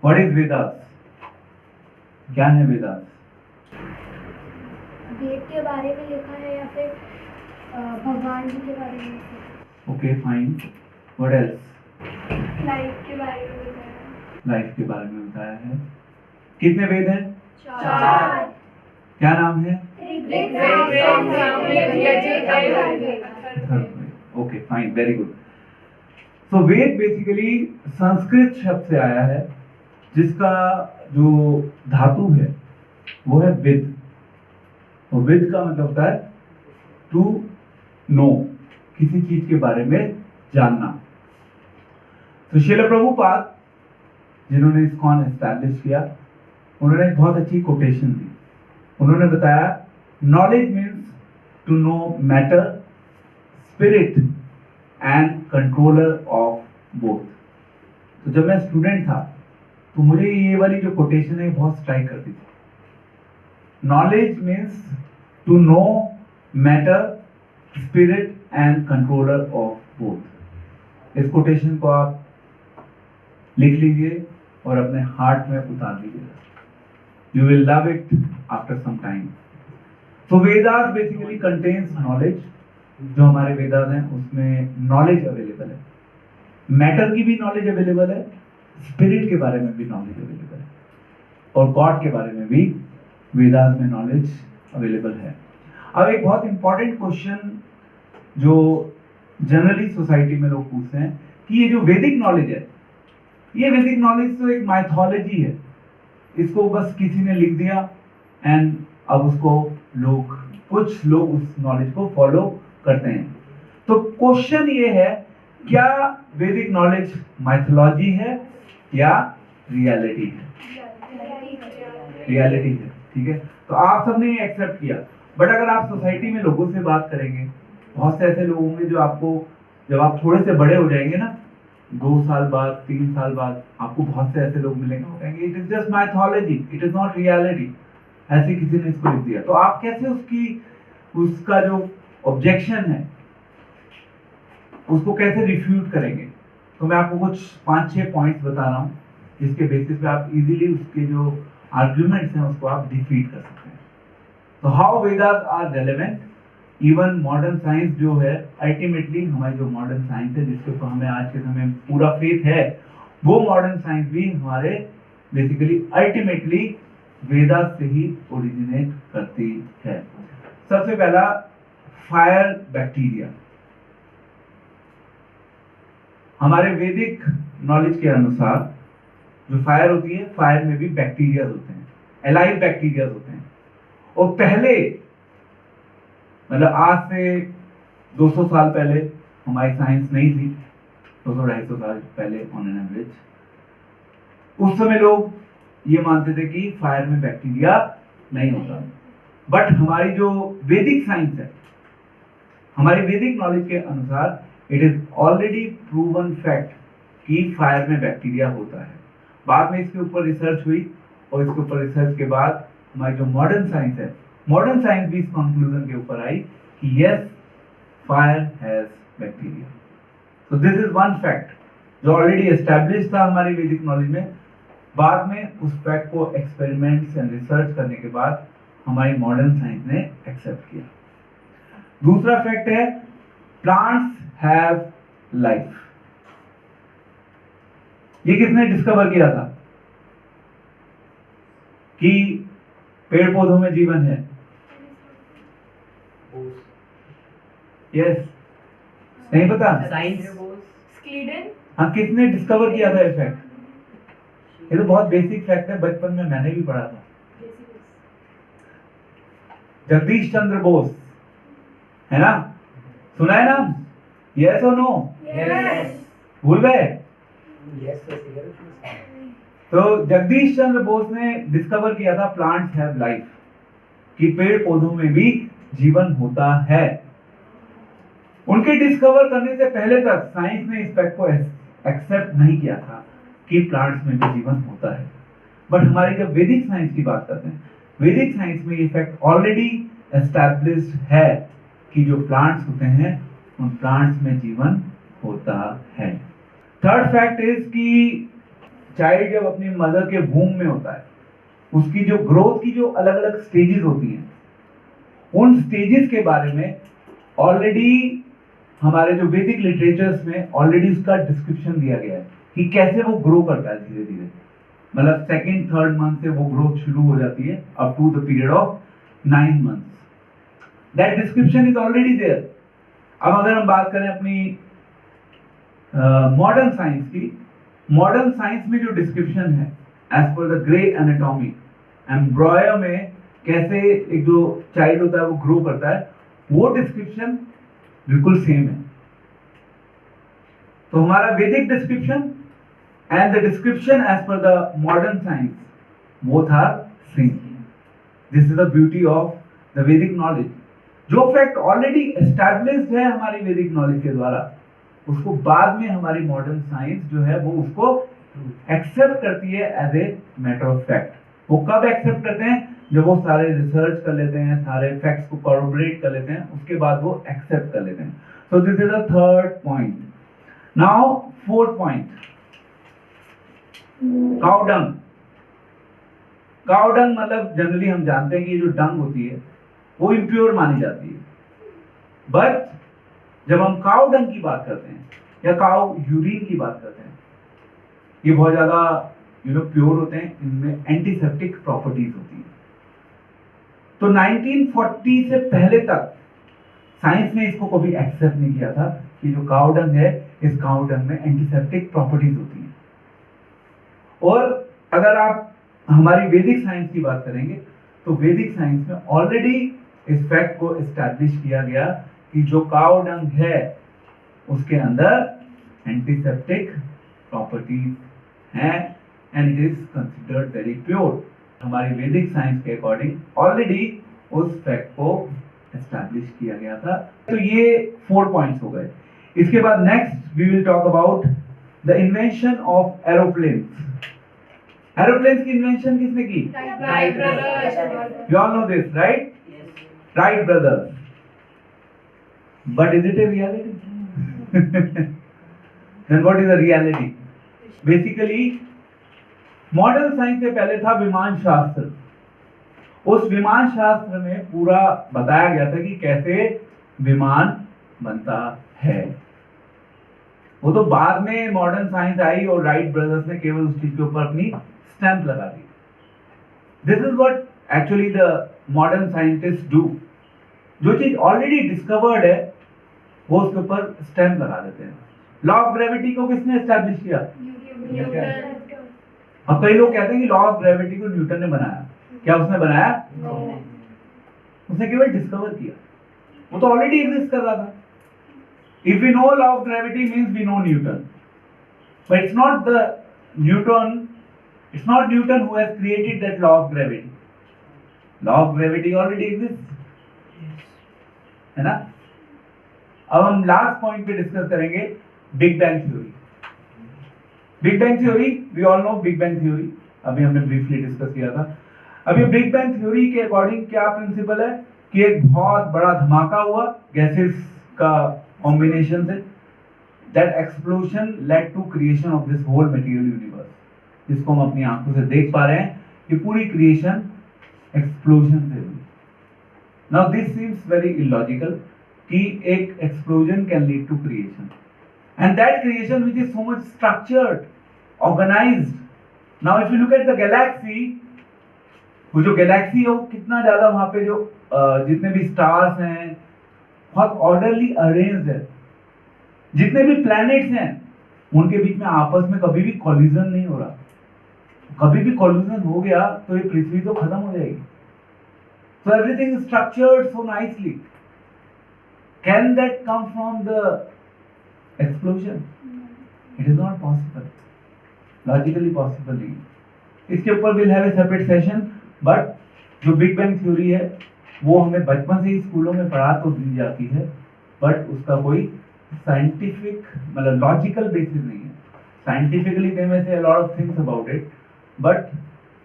What is Vedas? क्या है वेदास? वेद के बारे में लिखा है या फिर भगवान जी के बारे में? Okay fine. What else? Life के बारे में लिखा है। लाइफ के बारे में बताया है। कितने वेद हैं? 4। क्या नाम है? Okay fine, very good. So Veda basically Sanskrit शब्द से आया है, जिसका जो धातु है वो है विद। और विद का मतलब होता है टू नो, किसी चीज के बारे में जानना। तो श्रील प्रभुपाद जिन्होंने इस्कॉन एस्टैब्लिश किया, उन्होंने एक बहुत अच्छी कोटेशन दी। उन्होंने बताया knowledge means to know matter, spirit and controller of both. तो जब मैं स्टूडेंट था तो मुझे ये वाली जो कोटेशन है बहुत स्ट्राइक करती थी। Knowledge means to know matter, spirit and controller of both. इस कोटेशन को आप लिख लीजिए और अपने हार्ट में उतार दीजिए। You will love it after some time. So Vedas basically contains knowledge. जो हमारे वेदास हैं उसमें नॉलेज अवेलेबल है, मैटर की भी नॉलेज अवेलेबल है, स्पिरिट के बारे में भी नॉलेज अवेलेबल है, और गॉड के बारे में भी वेदास में नॉलेज अवेलेबल है। अब एक बहुत इंपॉर्टेंट क्वेश्चन जो जनरली सोसाइटी में लोग पूछते हैं कि ये जो वैदिक नॉलेज है, ये वैदिक नॉलेज तो एक माइथोलॉजी है, इसको बस किसी ने लिख दिया एंड अब उसको कुछ लोग उस नॉलेज को फॉलो करते हैं। तो क्वेश्चन ये है, क्या वैदिक नॉलेज माइथोलॉजी है या रियलिटी है? रियलिटी है, ठीक है। तो आप सबने ये एक्सेप्ट किया, बट अगर आप सोसाइटी में लोगों से बात करेंगे, बहुत से ऐसे लोग होंगे जो आपको, जब आप थोड़े से बड़े हो जाएंगे ना, 2 साल बाद, 3 साल बाद, आपको बहुत से ऐसे लोग मिलेंगे, वो कहेंगे it is just mythology, it is not reality, ऐसे किसी ने इसको लिख दिया। तो आप कैसे उसका जो ऑब्जेक्शन है उसको कैसे रिफ्यूट करेंगे? तो मैं आपको कुछ 5-6 पॉइंट्स बता रहा हूँ, जिसके बेसिस पे आप इजीली उसके जो आर्ग्यूमेंट्स हैं उसको आप डिफीट कर सकते हैं। तो how Vedas are relevant, even modern science जो है, अल्टीमेटली हमारी जो मॉडर्न साइंस है जिसके ऊपर हमें आज के समय में पूरा फेथ है, वो मॉडर्न साइंस भी हमारे बेसिकली अल्टीमेटली वेदास से ही ओरिजिनेट करती है। सबसे पहला फायर बैक्टीरिया। हमारे वैदिक नॉलेज के अनुसार जो फायर होती है, फायर में भी बैक्टीरिया होते हैं, एलाइव बैक्टीरिया होते हैं। और पहले मतलब आज से 200 साल पहले हमारी साइंस नहीं थी, 200-250 साल पहले ऑन एन एवरेज, उस समय लोग ये मानते थे कि फायर में बैक्टीरिया नहीं होता। बट हमारी जो वैदिक साइंस है, हमारी वैदिक नॉलेज के अनुसार it is already proven fact कि फायर में बैक्टीरिया होता है। बाद में इसके ऊपर रिसर्च हुई और इसके ऊपर रिसर्च के बाद हमारी जो मॉडर्न साइंस है, मॉडर्न साइंस भी इस कंक्लूजन के ऊपर आई कि yes, fire has bacteria. So this is one fact जो ऑलरेडी एस्टैब्लिश था हमारी वैदिक नॉलेज में। बाद में उस फैक्ट को एक्सपेरिमेंट्स एंड रिसर्च करने के बाद हमारी मॉडर्न साइंस ने एक्सेप्ट किया। दूसरा फैक्ट है प्लांट्स हैव लाइफ। ये किसने डिस्कवर किया था कि पेड़ पौधों में जीवन है? यस, नहीं पता? स्क्लीडन। हाँ, किसने डिस्कवर किया था ये फैक्ट? ये तो बहुत बेसिक फैक्ट है, बचपन में मैंने भी पढ़ा था। जगदीश चंद्र बोस, है ना? सुना है ना? यस और नो? भूल गए? तो जगदीश चंद्र बोस ने डिस्कवर किया था प्लांट्स हैव लाइफ, कि पेड़ पौधों में भी जीवन होता है। उनके डिस्कवर करने से पहले तक साइंस ने इस फैक्ट को एक्सेप्ट नहीं किया था कि प्लांट्स में भी जीवन होता है। बट हमारी जब वैदिक साइंस की बात करते हैं, वैदिक साइंस में ये फैक्ट ऑलरेडी एस्टैब्लिश्ड है कि जो प्लांट्स होते हैं उन प्लांट्स में जीवन होता है। थर्ड फैक्ट इज कि चाइल्ड जब अपनी मदर के वूम में होता है, उसकी जो ग्रोथ की जो अलग अलग स्टेजेस होती हैं, उन स्टेजेस के बारे में ऑलरेडी हमारे जो वैदिक लिटरेचर्स में ऑलरेडी उसका डिस्क्रिप्शन दिया गया है कि कैसे वो ग्रो करता है धीरे धीरे। मतलब सेकेंड थर्ड मंथ से वो ग्रोथ शुरू हो जाती है up to the period of 9 months. That description is already there. अब अगर हम बात करें अपनी मॉडर्न साइंस की, मॉडर्न साइंस में जो डिस्क्रिप्शन है as per the grey anatomy, embryo में कैसे एक जो चाइल्ड होता है वो ग्रो करता है, वो डिस्क्रिप्शन बिल्कुल सेम है। तो हमारा वैदिक description and the description as per the modern science, both are same. This is the beauty of the Vedic knowledge. जो फैक्ट ऑलरेडी एस्टैब्लिश्ड है हमारी वैदिक नॉलेज के द्वारा, उसको बाद में हमारी मॉडर्न साइंस जो है वो उसको एक्सेप्ट करती है as a matter of fact. वो कब एक्सेप्ट करते हैं? जब वो सारे रिसर्च कर लेते हैं, सारे फैक्ट्स को कॉरोबोरेट कर लेते हैं, उसके बाद वो एक्सेप्ट कर लेते हैं। So this is the third point. Now fourth point, cow dung. Cow dung मतलब जनरली हम जानते हैं कि ये जो डंग होती है वो इम्प्योर मानी जाती है, बट जब हम काउ डंग की बात करते हैं या काउ यूरिन की बात करते हैं, ये बहुत ज्यादा प्योर होते हैं, इनमें एंटीसेप्टिक प्रॉपर्टीज होती है। तो 1940 से पहले तक साइंस ने इसको कभी एक्सेप्ट नहीं किया था कि जो काउ डंग है, इस काउ डंग में एंटीसेप्टिक प्रॉपर्टीज होती हैं। और अगर आप हमारी वैदिक साइंस की बात करेंगे तो वैदिक साइंस में ऑलरेडी इस फैक्ट को एस्टैब्लिश किया गया कि जो काउ डंग है उसके अंदर एंटीसेप्टिक प्रॉपर्टीज हैं and it is considered very pure. हमारी वैदिक साइंस के अकॉर्डिंग ऑलरेडी उस फैक्ट को एस्टैब्लिश किया गया था। तो ये 4 पॉइंट्स हो गए। इसके बाद next we will talk about the invention of aeroplanes. Aeroplanes की इन्वेंशन किसने की? Wright brothers. You all know this, right? Yes. Wright brothers. But is it a reality? Then what is the reality? Basically, modern science से पहले था विमान शास्त्र। उस विमान शास्त्र में पूरा बताया गया था कि कैसे विमान बनता है। वो तो बाद में मॉडर्न साइंस आई और राइट ब्रदर्स ने केवल उस चीज के ऊपर अपनी स्टैंप लगा दी। This is what actually the modern scientist do. जो चीज ऑलरेडी डिस्कवर्ड है वो उसके ऊपर स्टैंप लगा देते हैं। लॉ ऑफ ग्रेविटी को किसने एस्टैब्लिश किया? न्यूटन। अब कई लोग कहते हैं कि लॉ ऑफ ग्रेविटी को न्यूटन ने बनाया। क्या उसने बनाया? उसने केवल डिस्कवर किया, वो तो ऑलरेडी एग्जिस्ट कर रहा था। If we know law of gravity means we know Newton, but it's not Newton who has created that law of gravity. Law of gravity already exists, है ना? अब हम लास्ट पॉइंट पे डिस्कस करेंगे big bang theory. Big bang theory, we all know big bang theory, अभी हमने briefly discuss किया था। अभी बिग बैंग थ्योरी के अकॉर्डिंग क्या प्रिंसिपल है कि एक बहुत बड़ा धमाका हुआ गैसेस का कॉम्बिनेशन से, that explosion led to creation of this whole material universe, जिसको हम अपनी आंखों से देख पा रहे हैं कि पूरी क्रिएशन एक्सप्लोजन से हुई। Now this seems very illogical कि एक explosion can lead to creation, and that creation which is so much structured, organised. Now if you look at the galaxy, वो जो गैलेक्सी है वो कितना ज्यादा, वहां पे जो जितने भी स्टार्स हैं बहुत ऑर्डरली अरेंज्ड है। जितने भी प्लैनेट्स हैं उनके बीच में आपस में कभी भी कॉलिजन नहीं हो रहा। कभी भी कॉलिजन हो गया तो ये पृथ्वी तो खत्म हो जाएगी। So everything is structured so nicely. Can that come from the explosion? It is not possible. Logically possible नहीं। इसके ऊपर we'll have a separate session, but जो बिग बैंग थ्योरी है वो हमें बचपन से ही स्कूलों में पढ़ा तो दी जाती है, बट उसका कोई साइंटिफिक मतलब लॉजिकल बेसिस नहीं है। साइंटिफिकली दे में से a lot of things about it, but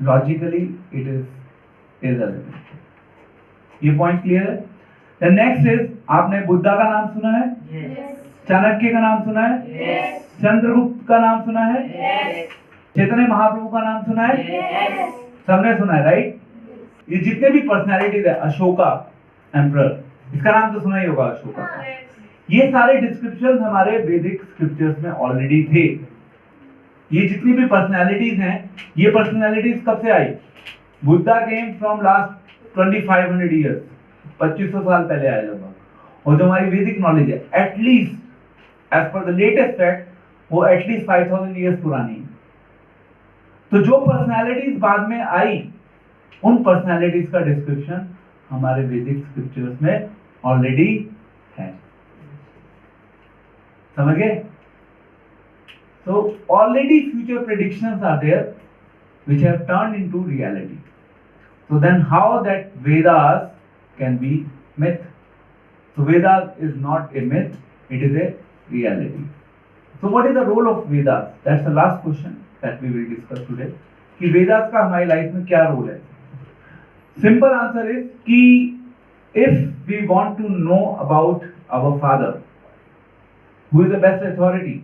logically it is irrelevant. ये पॉइंट क्लियर है? The next is, आपने बुद्धा का नाम सुना है? Yes. चाणक्य का नाम सुना है? Yes. चंद्रगुप्त का नाम सुना है? Yes. चैतन्य महाप्रभु का नाम सुना है? Yes. सबने सुना है, राइट? ये जितने भी पर्सनालिटीज है, अशोका एम्परर, इसका नाम तो सुना ही होगा, अशोका। ये सारे डिस्क्रिप्शन हमारे वैदिक स्क्रिप्चर्स में ऑलरेडी थे। ये जितनी भी पर्सनालिटीज हैं, ये पर्सनालिटीज कब से आई? Buddha came from last 2500 years, 2500 साल पहले आए लगभग। और जो हमारी वैदिक नॉलेज है, at least as per the latest fact, वो एटलीस्ट 5000 ईयर्स पुरानी है। तो जो पर्सनालिटीज बाद में आई, उन पर्सनालिटीज का डिस्क्रिप्शन हमारे वैदिक स्क्रिप्चर्स में ऑलरेडी है। समझ गए? So already future predictions are there which have turned into reality. So then how that Vedas can be myth? So Vedas is not a myth, it is a reality. So what is the role of Vedas? That's the last question that we will discuss today. कि Vedas का हमारी life में क्या role है? Simple answer is कि if we want to know about our father, who is the best authority?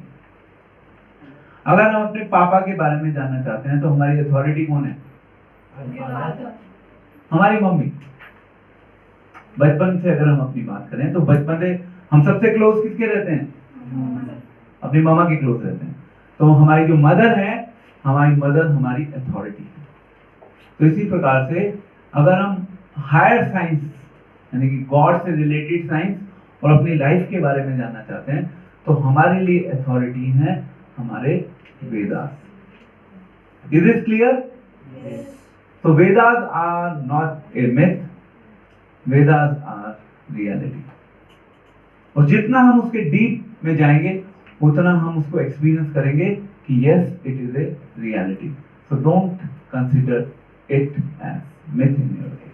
अगर हम अपने पापा के बारे में जानना चाहते हैं तो हमारी अथॉरिटी कौन है? हमारी मम्मी। बचपन से अगर हम अपनी बात करें तो बचपन से हम सबसे क्लोज किसके रहते हैं? अपनी मामा के क्लोज रहते हैं। तो हमारी जो मदर है, हमारी मदर हमारी अथॉरिटी है। तो इसी प्रकार से अगर हम हायर साइंस यानी कि गॉड से रिलेटेड साइंस और अपनी लाइफ के बारे में जानना चाहते हैं तो हमारे लिए अथॉरिटी है हमारे Vedas. Is this clear? Yes. So Vedas are not a myth, Vedas are reality. और जितना हम उसके डीप में जाएंगे उतना हम उसको एक्सपीरियंस करेंगे कि yes, it is a reality. So don't consider it as myth in your life.